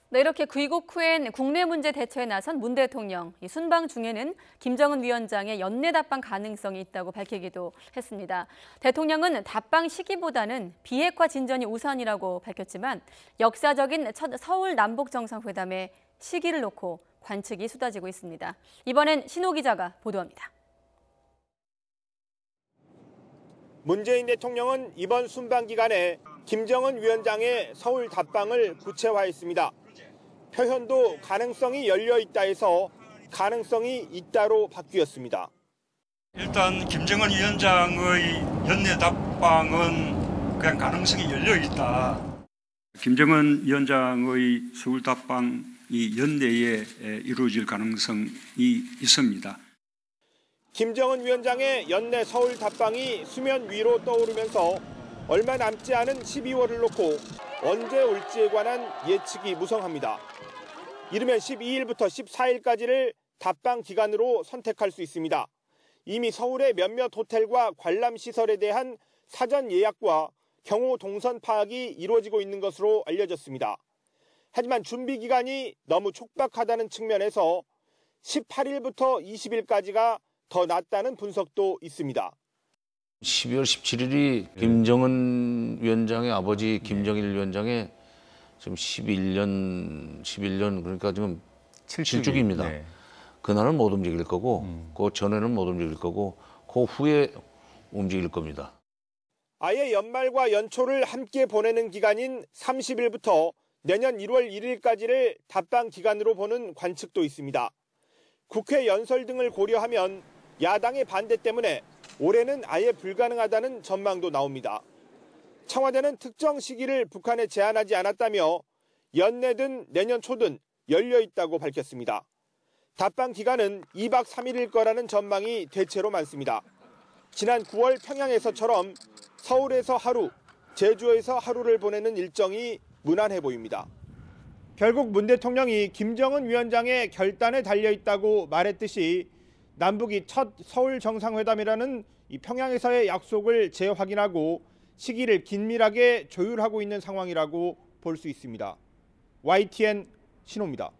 네, 이렇게 귀국 후엔 국내 문제 대처에 나선 문 대통령. 이 순방 중에는 김정은 위원장의 연내 답방 가능성이 있다고 밝히기도 했습니다. 대통령은 답방 시기보다는 비핵화 진전이 우선이라고 밝혔지만 역사적인 첫 서울 남북 정상회담에 시기를 놓고 관측이 쏟아지고 있습니다. 이번엔 신호 기자가 보도합니다. 문재인 대통령은 이번 순방 기간에 김정은 위원장의 서울 답방을 구체화했습니다. 표현도 가능성이 열려 있다 해서 가능성이 있다로 바뀌었습니다. 일단 김정은 위원장의 연내 답방은 그냥 가능성이 열려 있다. 김정은 위원장의 서울 답방이 연내에 이루어질 가능성이 있습니다. 김정은 위원장의 연내 서울 답방이 수면 위로 떠오르면서 얼마 남지 않은 12월을 놓고 언제 올지에 관한 예측이 무성합니다. 이르면 12일부터 14일까지를 답방 기간으로 선택할 수 있습니다. 이미 서울의 몇몇 호텔과 관람시설에 대한 사전 예약과 경호 동선 파악이 이루어지고 있는 것으로 알려졌습니다. 하지만 준비 기간이 너무 촉박하다는 측면에서 18일부터 20일까지가 더 낫다는 분석도 있습니다. 12월 17일이 김정은 위원장의 아버지 김정일 위원장의 지금 11년 그러니까 지금 7주기입니다. 네. 그날은 못 움직일 거고 그 전에는 못 움직일 거고 그 후에 움직일 겁니다. 아예 연말과 연초를 함께 보내는 기간인 30일부터 내년 1월 1일까지를 답방 기간으로 보는 관측도 있습니다. 국회 연설 등을 고려하면 야당의 반대 때문에 올해는 아예 불가능하다는 전망도 나옵니다. 청와대는 특정 시기를 북한에 제한하지 않았다며 연내든 내년 초든 열려 있다고 밝혔습니다. 답방 기간은 2박 3일일 거라는 전망이 대체로 많습니다. 지난 9월 평양에서처럼 서울에서 하루, 제주에서 하루를 보내는 일정이 무난해 보입니다. 결국 문 대통령이 김정은 위원장의 결단에 달려있다고 말했듯이 남북이 첫 서울 정상회담이라는 이 평양에서의 약속을 재확인하고 시기를 긴밀하게 조율하고 있는 상황이라고 볼 수 있습니다. YTN 신호입니다.